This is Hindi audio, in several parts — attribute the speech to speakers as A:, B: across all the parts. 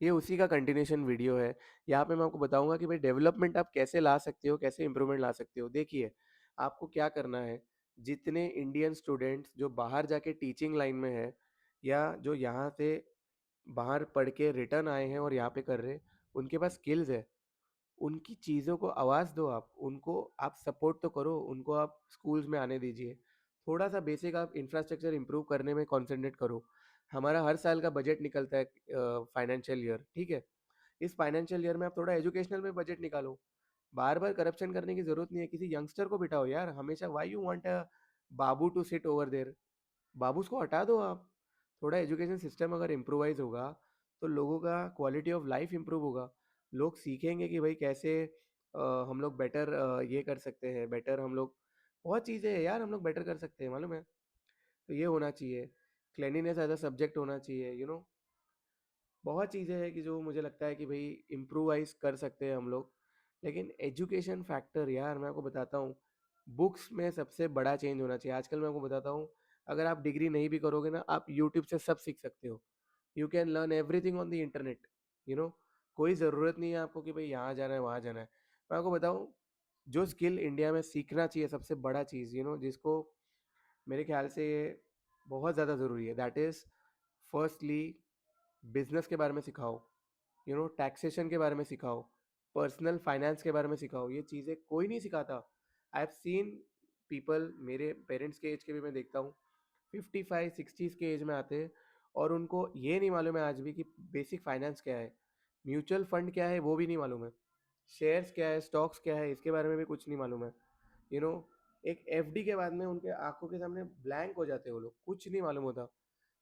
A: ये उसी का कंटिन्यूएशन वीडियो है। यहाँ पे मैं आपको बताऊँगा कि भाई डेवलपमेंट आप कैसे ला सकते हो, कैसे इम्प्रूवमेंट ला सकते हो। देखिए, आपको क्या करना है, जितने इंडियन स्टूडेंट्स जो बाहर जाके टीचिंग लाइन में है या जो यहाँ से बाहर पढ़ के रिटर्न आए हैं और यहाँ पे कर रहे हैं, उनके पास स्किल्स है। उनकी चीज़ों को आवाज़ दो आप, उनको आप सपोर्ट तो करो, उनको आप स्कूल्स में आने दीजिए। थोड़ा-सा बेसिक आप इंफ्रास्ट्रक्चर इम्प्रूव करने में कॉन्संट्रेट करो। हमारा हर साल का बजट निकलता है फाइनेंशियल ईयर, ठीक है? इस फाइनेंशियल ईयर में आप थोड़ा एजुकेशनल में बजट निकालो। बार-बार करप्शन करने की ज़रूरत नहीं है, किसी यंगस्टर को बिठाओ यार, हमेशा why you want a babu to sit over there? Babus को हटा दो आप। थोड़ा एजुकेशन सिस्टम अगर इम्प्रूवाइज़ होगा, तो लोगों का क्वालिटी ऑफ लाइफ इम्प्रूव होगा। लोग सीखेंगे कि भाई कैसे हम लोग बेटर ये कर सकते हैं, बेटर हम लोग बहुत चीज़ें हैं यार हम लोग बेटर कर सकते हैं, मालूम है? तो ये होना चाहिए। क्लीनलीनेस एज़ अ सब्जेक्ट होना चाहिए, बहुत चीज़ें हैं कि जो मुझे लगता है कि भई इम्प्रूवाइज़ कर सकते हैं हम लोग। लेकिन एजुकेशन फैक्टर यार मैं आपको बताता हूँ, बुक्स में सबसे बड़ा चेंज होना चाहिए। आजकल मैं आपको बताता हूँ, अगर आप डिग्री नहीं भी करोगे ना, आप यूट्यूब से सब सीख सकते हो। You can learn everything on the internet, you know कोई ज़रूरत नहीं है आपको कि भई यहाँ जाना है, वहाँ जाना है। मैं आपको बताऊँ, जो स्किल इंडिया में सीखना चाहिए सबसे बड़ा चीज़, जिसको मेरे ख़्याल से बहुत ज़्यादा ज़रूरी है, दैट इज़ फर्स्टली बिज़नेस के बारे में सिखाओ, टैक्सेशन के बारे में सिखाओ, पर्सनल फाइनेंस के बारे में सिखाओ। ये चीज़ें कोई नहीं सिखाता। आई हैव सीन पीपल, मेरे पेरेंट्स के एज के भी मैं देखता हूँ, 55-60s के एज में आते हैं और उनको ये नहीं मालूम है आज भी कि बेसिक फाइनेंस क्या है, म्यूचुअल फंड क्या है वो भी नहीं मालूम है, शेयर्स क्या है, स्टॉक्स क्या है, इसके बारे में भी कुछ नहीं मालूम है। यू नो एक एफडी के बाद में उनके आंखों के सामने ब्लैंक हो जाते हैं वो लोग, कुछ नहीं मालूम होता।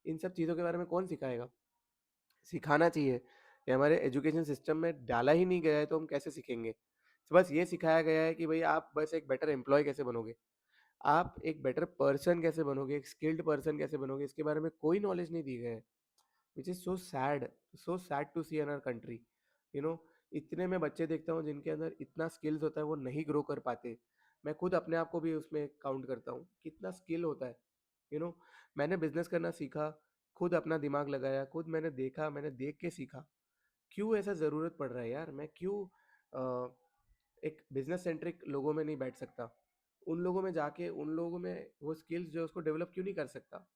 A: इन सब चीज़ों के बारे में कौन सिखाएगा? सिखाना चाहिए। ये हमारे एजुकेशन सिस्टम में डाला ही नहीं गया है तो हम कैसे सीखेंगे? तो बस ये सिखाया गया है कि भई आप बस एक बेटर एम्प्लॉयी कैसे बनोगे? आप एक बेटर पर्सन कैसे बनोगे? एक स्किल्ड पर्सन कैसे बनोगे? इसके बारे में कोई नॉलेज नहीं दी गई है। Which is so sad to see in our country. You know इतने मैं बच्चे देखता हूँ जिनके अंदर इतना स्किल्स होता है वो नहीं ग्रो कर पाते। मैं खुद अपने आप को भी उसमें काउंट करता हूँ, कितना स्किल होता है। यू नो मैंने बिज़नेस करना सीखा, खुद अपना दिमाग लगाया, खुद मैंने देखा, मैंने देख के सीखा। क्यों ऐसा ज़रूरत पड़ रहा है यार? मैं क्यों अ, एक बिज़नेस सेंट्रिक लोगों में नहीं बैठ सकता? उन लोगों में जाके उन लोगों में वो स्किल्स जो है उसको डेवलप क्यों नहीं कर सकता?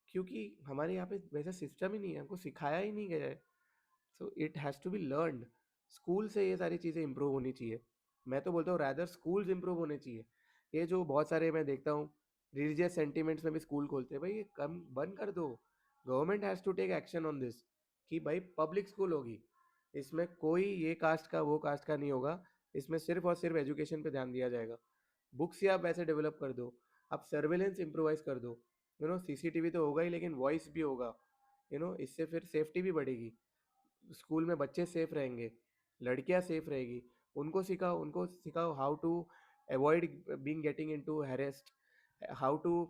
A: क्योंकि हमारे यहाँ पे वैसा सिस्टम ही नहीं है, हमको सिखाया ही नहीं गया है। So it has to be learned. School से ये सारी चीज़ें इम्प्रूव होनी चाहिए। मैं तो बोलता हूँ रैदर स्कूल्स इम्प्रूव होने चाहिए। ये जो बहुत सारे मैं देखता हूँ रिलीजियस सेंटिमेंट्स में भी स्कूल खोलते हैं, भाई ये कम बंद कर दो। Government has to take action on this कि भाई पब्लिक स्कूल होगी, इसमें कोई ये कास्ट का वो कास्ट का नहीं होगा, इसमें सिर्फ और सिर्फ एजुकेशन पे ध्यान दिया जाएगा। बुक्स ही आप वैसे डेवलप कर दो, आप सर्वेलेंस इम्प्रोवाइज कर दो। सीसीटीवी तो होगा ही लेकिन वॉइस भी होगा। इससे फिर सेफ्टी भी बढ़ेगी, स्कूल में बच्चे सेफ रहेंगे, लड़कियां सेफ रहेगी। उनको सिखाओ how to avoid being getting into harassed, how to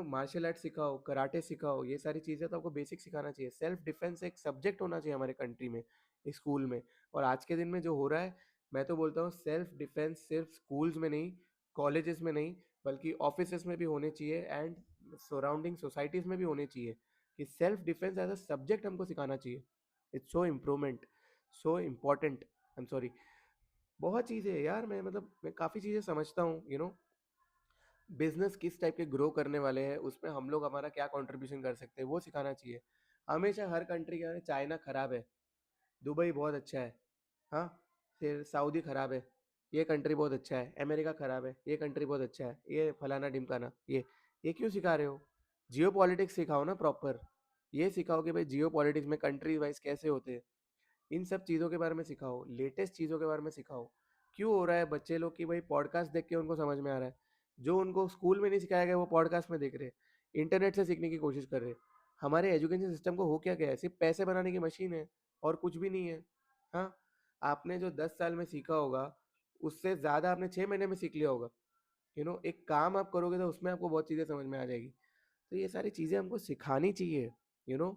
A: martial art सिखाओ, कराटे सिखाओ। ये सारी चीज़ें तो आपको बेसिक सिखाना चाहिए। सेल्फ डिफेंस एक सब्जेक्ट होना चाहिए हमारे कंट्री में, स्कूल में। और आज के दिन में जो हो रहा है, मैं तो बोलता हूँ सेल्फ डिफेंस सिर्फ स्कूल्स में नहीं, कॉलेजेस में नहीं, बल्कि ऑफिसेस में भी होने चाहिए एंड सराउंडिंग सोसाइटीज़ में भी होने चाहिए कि self defence as a subject हमको सिखाना चाहिए। It's so improvement, so important. I am sorry, बहुत चीज़ें हैं यार। मैं काफ़ी चीज़ें समझता हूँ। बिजनेस किस टाइप के ग्रो करने वाले हैं, उसमें हम लोग हमारा क्या कंट्रीब्यूशन कर सकते हैं वो सिखाना चाहिए। हमेशा हर कंट्री का चाइना खराब है, दुबई बहुत अच्छा है, हाँ, फिर सऊदी खराब है, ये कंट्री बहुत अच्छा है, अमेरिका खराब है, ये कंट्री बहुत अच्छा है, ये फलाना ढिमकाना, ये क्यों सिखा रहे हो? जियो पॉलिटिक्स सिखाओ ना प्रॉपर। ये सिखाओ कि भाई जियो पॉलिटिक्स में कंट्री वाइज कैसे होते हैं, इन सब चीज़ों के बारे में सिखाओ, लेटेस्ट चीज़ों के बारे में सिखाओ। क्यों हो रहा है बच्चे लोग कि भाई पॉडकास्ट देख के उनको समझ में आ रहा है, जो उनको स्कूल में नहीं सिखाया गया वो पॉडकास्ट में देख रहे हैं, इंटरनेट से सीखने की कोशिश कर रहे हैं। हमारे एजुकेशन सिस्टम को हो क्या गया है, सिर्फ पैसे बनाने की मशीन है और कुछ भी नहीं है। हाँ, आपने जो 10 साल में सीखा होगा उससे ज़्यादा आपने 6 महीने में सीख लिया होगा। एक काम आप करोगे तो उसमें आपको बहुत चीज़ें समझ में आ जाएगी। तो ये सारी चीज़ें हमको सिखानी चाहिए। यू नो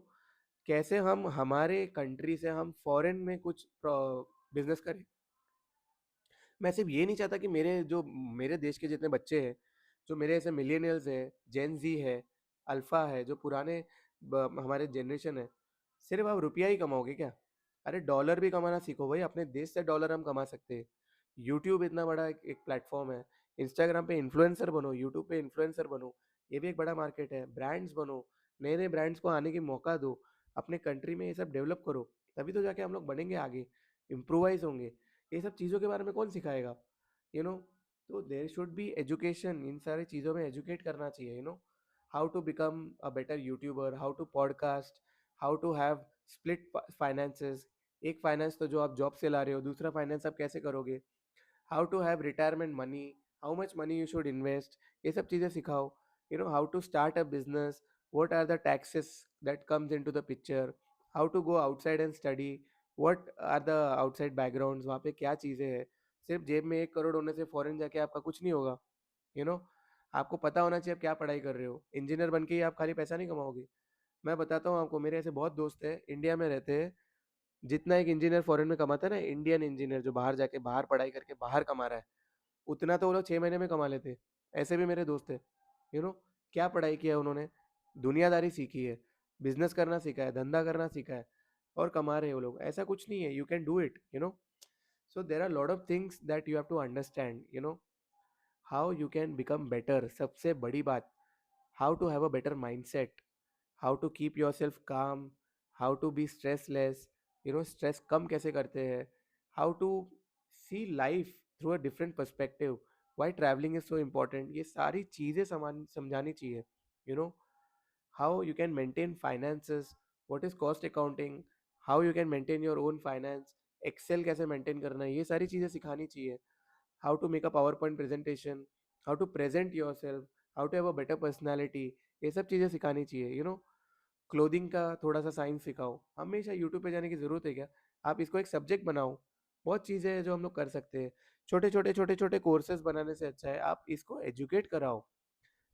A: कैसे हम हमारे कंट्री से हम फॉरेन में कुछ बिजनेस करें। मैं सिर्फ ये नहीं चाहता कि मेरे देश के जितने बच्चे हैं, जो मेरे ऐसे मिलियनियल्स है, जेन जी है, अल्फा है, जो पुराने हमारे जनरेशन है, सिर्फ आप रुपया ही कमाओगे क्या? अरे डॉलर भी कमाना सीखो भाई, अपने देश से डॉलर हम कमा सकते हैं। यूट्यूब इतना बड़ा एक प्लेटफॉर्म है। इंस्टाग्राम पे इन्फ्लुएंसर बनो, यूट्यूब पे इन्फ्लुएंसर बनो, ये भी एक बड़ा मार्केट है। ब्रांड्स बनो, नए नए ब्रांड्स को आने की मौका दो, अपने कंट्री में ये सब डेवलप करो, तभी तो जाके हम लोग बढ़ेंगे आगे, इम्प्रोवाइज होंगे। ये सब चीज़ों के बारे में कौन सिखाएगा, यू नो। तो देर शुड बी एजुकेशन, इन सारी चीज़ों में एजुकेट करना चाहिए, how to become a better YouTuber, how to podcast, how to have split finances. एक फाइनेंस तो जो आप जॉब से ला रहे हो, दूसरा फाइनेंस आप कैसे करोगे, how to have retirement money, how much money you should invest, ये सब चीज़ें सिखाओ। How to start a business, what are the taxes that comes into the picture, how to go outside and study, what are the outside backgrounds, वहाँ पे क्या चीज़ें हैं। सिर्फ जेब में 1 करोड़ होने से फॉरेन जाके आपका कुछ नहीं होगा, यू नो आपको पता होना चाहिए आप क्या पढ़ाई कर रहे हो। इंजीनियर बन के ही आप खाली पैसा नहीं कमाओगे। मैं बताता हूँ आपको, मेरे ऐसे बहुत दोस्त हैं इंडिया में रहते हैं, जितना एक इंजीनियर फॉरेन में कमाता है ना, इंडियन इंजीनियर जो बाहर जाके बाहर पढ़ाई करके बाहर कमा रहा है, उतना तो वो लोग 6 महीने में कमा लेते हैं। ऐसे भी मेरे दोस्त हैं, यू नो क्या पढ़ाई किया है उन्होंने, दुनियादारी सीखी है, बिजनेस करना सीखा है, धंधा करना सीखा है, और कमा रहे हैं वो लोग। ऐसा कुछ नहीं है, you can do it, so there are lot of things that you have to understand, how you can become better. सबसे बड़ी बात, how to have a better mindset, how to keep yourself calm, how to be stressless, stress कम कैसे करते हैं, how to see life through a different perspective, why travelling is so important, ये सारी चीज़ें समझानी चाहिए। You know how you can maintain finances, what is cost accounting, how you can maintain your own finance, excel कैसे maintain करना है, ये सारी चीज़ें सिखानी चाहिए। how to make a powerpoint presentation, how to present yourself, how to have a better personality, ये सब चीज़ें सिखानी चाहिए। क्लोथिंग का थोड़ा सा साइंस सिखाओ। हमेशा यूट्यूब पे जाने की ज़रूरत है क्या, आप इसको एक सब्जेक्ट बनाओ। बहुत चीज़ें हैं जो हम लोग कर सकते हैं। छोटे छोटे कोर्सेज बनाने से अच्छा है आप इसको एजुकेट कराओ।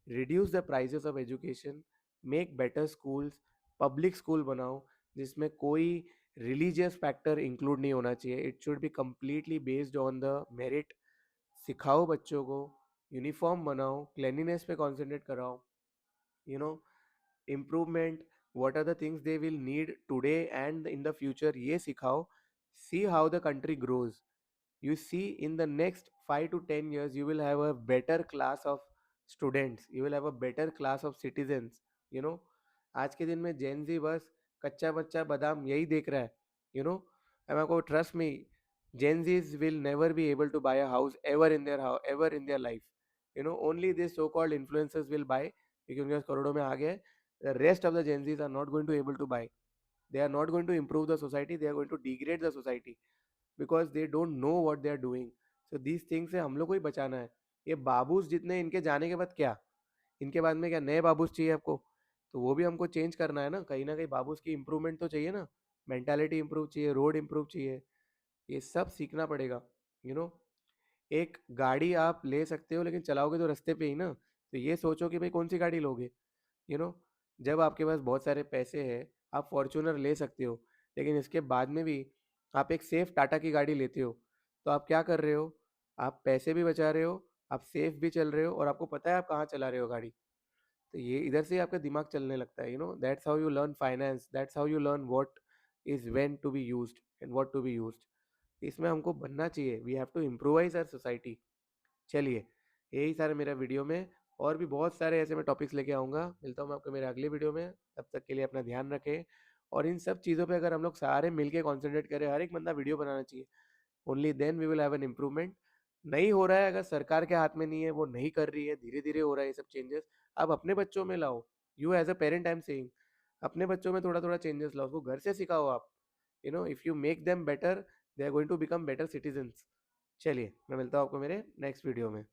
A: Reduce the prices of education, make better schools, public school बनाओ जिसमें कोई रिलीजियस फैक्टर इंक्लूड नहीं होना चाहिए, it should be completely based on the merit. सिखाओ बच्चों को, यूनिफॉर्म बनाओ, क्लेनिनेस पे कॉन्सेंट्रेट कराओ, you know improvement, what are the things they will need today and in the future, ये सिखाओ। See how the country grows, you see in the next 5 to 10 years you will have a better class of students, you will have a better class of citizens, you know आज के दिन में जेन जी बस कच्चा बच्चा बादाम यही देख रहा है, you know and I go trust me, Gen Z's will never be able to buy a house ever in their house ever in their life, only these so called influencers will buy क्योंकि उनके पास करोड़ों में आ गए। The rest of the Gen Z's are not going to able to buy, they are not going to improve the society, they are going to degrade the society because they don't know what they are doing. So these things से हम लोग को ही बचाना है। ये बाबूस जितने इनके जाने के बाद क्या, इनके बाद में क्या नए बाबूस चाहिए आपको, तो वो भी हमको चेंज करना है ना कहीं बाबूस की इंप्रूवमेंट तो चाहिए ना, मेंटालिटी इंप्रूव चाहिए, रोड इंप्रूव चाहिए, ये सब सीखना पड़ेगा। यू नो एक गाड़ी आप ले सकते हो लेकिन चलाओगे तो रास्ते पे ही ना, तो ये सोचो कि भाई कौन सी गाड़ी लोगे। यू नो जब आपके पास बहुत सारे पैसे हैं, आप फॉर्च्यूनर ले सकते हो, लेकिन इसके बाद में भी आप एक सेफ टाटा की गाड़ी लेते हो, तो आप क्या कर रहे हो, आप पैसे भी बचा रहे हो, आप सेफ भी चल रहे हो, और आपको पता है आप कहाँ चला रहे हो गाड़ी। तो ये इधर से ही आपका दिमाग चलने लगता है। That's how you learn finance, that's how you learn what is when to be used and what to be used. इसमें हमको बनना चाहिए, we have to improvise our society. चलिए, यही सारे मेरा वीडियो में, और भी बहुत सारे ऐसे मैं टॉपिक्स लेके आऊँगा। मिलता हूँ मैं आपको मेरे अगले वीडियो में, तब तक के लिए अपना ध्यान रखें। और इन सब चीज़ों पे अगर हम लोग सारे मिलके कॉन्सेंट्रेट करें, हर एक बंदा वीडियो बनाना चाहिए, only then we will have an improvement. नहीं हो रहा है, अगर सरकार के हाथ में नहीं है, वो नहीं कर रही है, धीरे धीरे हो रहा है ये सब चेंजेस, आप अपने बच्चों में लाओ। You as a parent I am saying, अपने बच्चों में थोड़ा थोड़ा चेंजेस लाओ, उसको घर से सिखाओ आप। If you make them better, they are going to become better citizens. चलिए, मैं मिलता हूँ आपको मेरे नेक्स्ट वीडियो में।